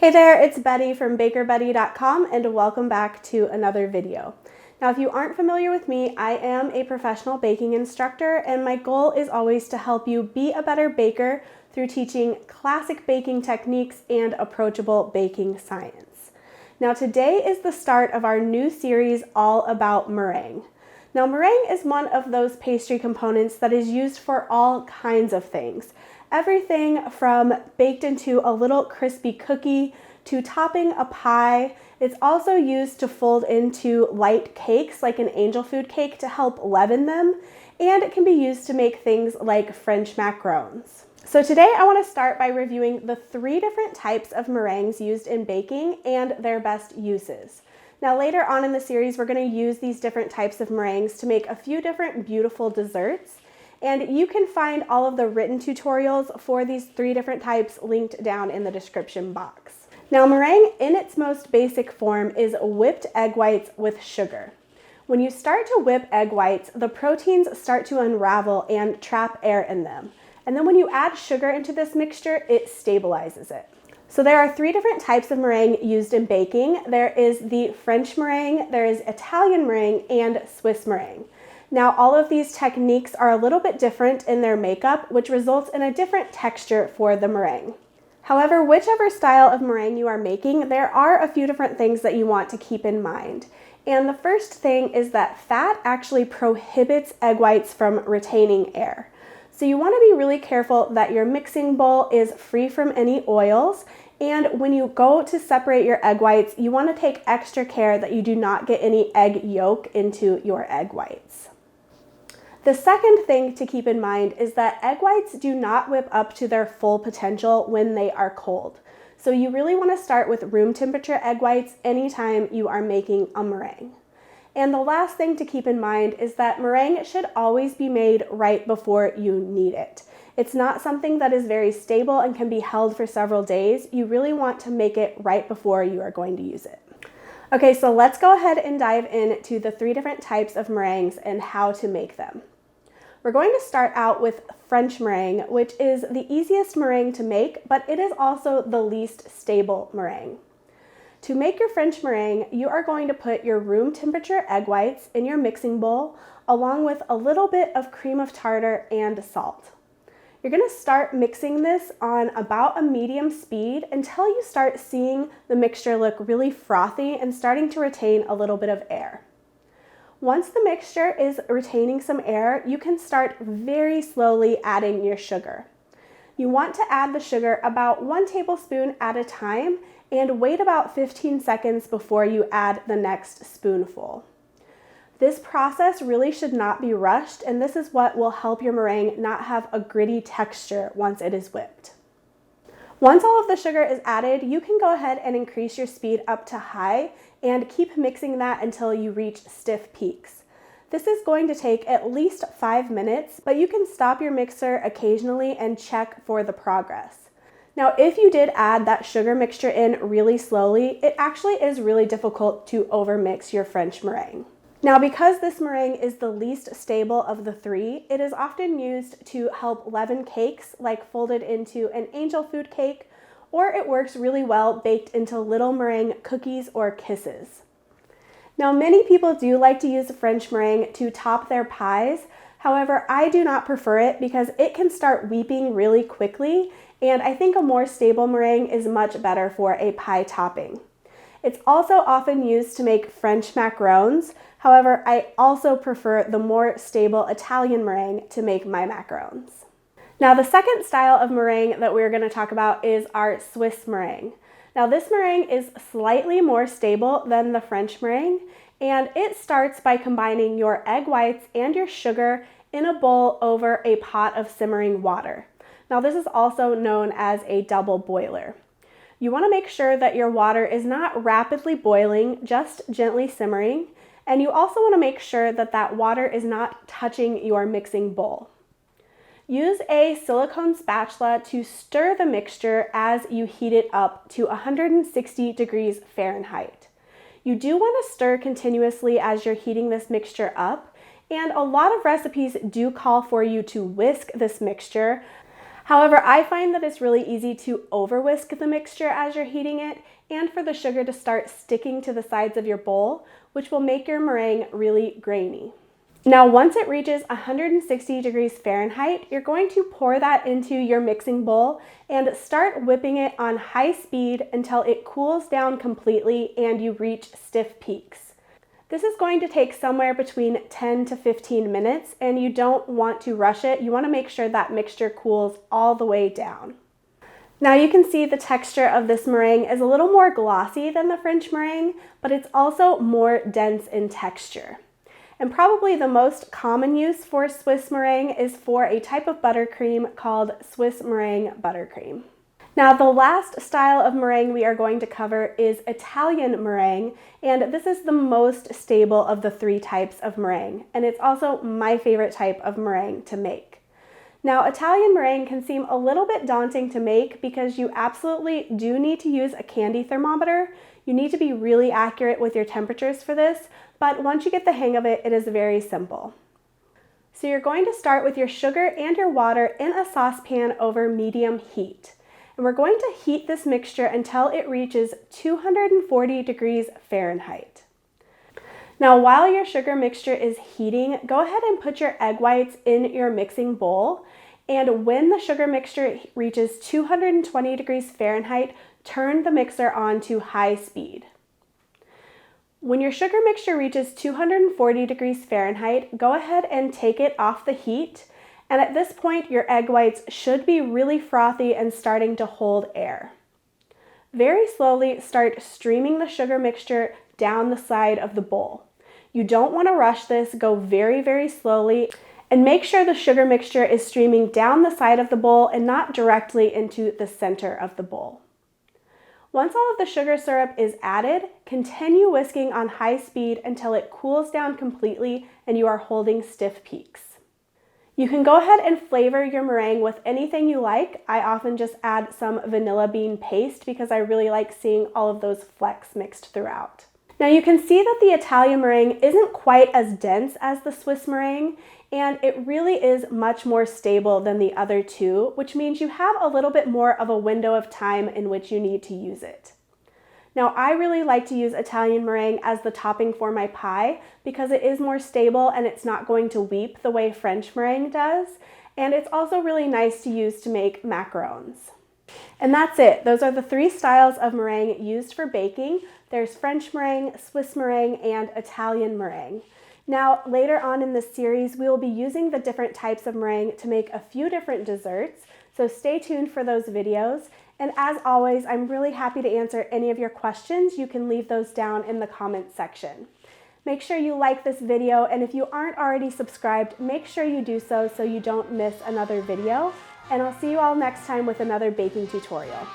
Hey there, it's Betty from bakerbetty.com and welcome back to another video. Now, if you aren't familiar with me, I am a professional baking instructor and my goal is always to help you be a better baker through teaching classic baking techniques and approachable baking science. Now, today is the start of our new series all about meringue. Now, meringue is one of those pastry components that is used for all kinds of things. Everything from baked into a little crispy cookie to topping a pie. It's also used to fold into light cakes like an angel food cake to help leaven them, and it can be used to make things like French macarons. So today I want to start by reviewing the 3 different types of meringues used in baking and their best uses. Now later on in the series we're going to use these different types of meringues to make a few different beautiful desserts. And you can find all of the written tutorials for these 3 different types linked down in the description box. Now, meringue in its most basic form is whipped egg whites with sugar. When you start to whip egg whites, the proteins start to unravel and trap air in them. And then when you add sugar into this mixture, it stabilizes it. So there are 3 different types of meringue used in baking. There is the French meringue, there is Italian meringue, and Swiss meringue. Now, all of these techniques are a little bit different in their makeup, which results in a different texture for the meringue. However, whichever style of meringue you are making, there are a few different things that you want to keep in mind. And the first thing is that fat actually prohibits egg whites from retaining air. So you want to be really careful that your mixing bowl is free from any oils. And when you go to separate your egg whites, you want to take extra care that you do not get any egg yolk into your egg whites. The second thing to keep in mind is that egg whites do not whip up to their full potential when they are cold. So you really want to start with room temperature egg whites anytime you are making a meringue. And the last thing to keep in mind is that meringue should always be made right before you need it. It's not something that is very stable and can be held for several days. You really want to make it right before you are going to use it. Okay, so let's go ahead and dive into the 3 different types of meringues and how to make them. We're going to start out with French meringue, which is the easiest meringue to make, but it is also the least stable meringue. To make your French meringue, you are going to put your room temperature egg whites in your mixing bowl, along with a little bit of cream of tartar and salt. You're going to start mixing this on about a medium speed until you start seeing the mixture look really frothy and starting to retain a little bit of air. Once the mixture is retaining some air, you can start very slowly adding your sugar. You want to add the sugar about 1 tablespoon at a time and wait about 15 seconds before you add the next spoonful. This process really should not be rushed, and this is what will help your meringue not have a gritty texture once it is whipped. Once all of the sugar is added, you can go ahead and increase your speed up to high and keep mixing that until you reach stiff peaks. This is going to take at least 5 minutes, but you can stop your mixer occasionally and check for the progress. Now, if you did add that sugar mixture in really slowly, it actually is really difficult to overmix your French meringue. Now, because this meringue is the least stable of the 3, it is often used to help leaven cakes, like folded into an angel food cake, or it works really well baked into little meringue cookies or kisses. Now, many people do like to use French meringue to top their pies. However, I do not prefer it because it can start weeping really quickly, and I think a more stable meringue is much better for a pie topping. It's also often used to make French macarons. However, I also prefer the more stable Italian meringue to make my macarons. Now, the second style of meringue that we're going to talk about is our Swiss meringue. Now, this meringue is slightly more stable than the French meringue, and it starts by combining your egg whites and your sugar in a bowl over a pot of simmering water. Now, this is also known as a double boiler. You want to make sure that your water is not rapidly boiling, just gently simmering, and you also want to make sure that that water is not touching your mixing bowl. Use a silicone spatula to stir the mixture as you heat it up to 160 degrees Fahrenheit. You do want to stir continuously as you're heating this mixture up, and a lot of recipes do call for you to whisk this mixture. However, I find that it's really easy to over whisk the mixture as you're heating it and for the sugar to start sticking to the sides of your bowl, which will make your meringue really grainy. Now, once it reaches 160 degrees Fahrenheit, you're going to pour that into your mixing bowl and start whipping it on high speed until it cools down completely and you reach stiff peaks. This is going to take somewhere between 10 to 15 minutes, and you don't want to rush it. You want to make sure that mixture cools all the way down. Now you can see the texture of this meringue is a little more glossy than the French meringue, but it's also more dense in texture. And probably the most common use for Swiss meringue is for a type of buttercream called Swiss meringue buttercream. Now, the last style of meringue we are going to cover is Italian meringue, and this is the most stable of the three types of meringue, and it's also my favorite type of meringue to make. Now, Italian meringue can seem a little bit daunting to make because you absolutely do need to use a candy thermometer. You need to be really accurate with your temperatures for this, but once you get the hang of it, it is very simple. So you're going to start with your sugar and your water in a saucepan over medium heat. And we're going to heat this mixture until it reaches 240 degrees Fahrenheit. Now, while your sugar mixture is heating, go ahead and put your egg whites in your mixing bowl. And when the sugar mixture reaches 220 degrees Fahrenheit, turn the mixer on to high speed. When your sugar mixture reaches 240 degrees Fahrenheit, go ahead and take it off the heat. And at this point, your egg whites should be really frothy and starting to hold air. Very slowly start streaming the sugar mixture down the side of the bowl. You don't want to rush this, go very, very slowly, and make sure the sugar mixture is streaming down the side of the bowl and not directly into the center of the bowl. Once all of the sugar syrup is added, continue whisking on high speed until it cools down completely and you are holding stiff peaks. You can go ahead and flavor your meringue with anything you like. I often just add some vanilla bean paste because I really like seeing all of those flecks mixed throughout. Now you can see that the Italian meringue isn't quite as dense as the Swiss meringue, and it really is much more stable than the other two, which means you have a little bit more of a window of time in which you need to use it. Now, I really like to use Italian meringue as the topping for my pie because it is more stable and it's not going to weep the way French meringue does. And it's also really nice to use to make macarons. And that's it. Those are the three styles of meringue used for baking. There's French meringue, Swiss meringue, and Italian meringue. Now, later on in this series, we will be using the different types of meringue to make a few different desserts. So stay tuned for those videos. And as always, I'm really happy to answer any of your questions. You can leave those down in the comments section. Make sure you like this video, and if you aren't already subscribed, make sure you do so you don't miss another video. And I'll see you all next time with another baking tutorial.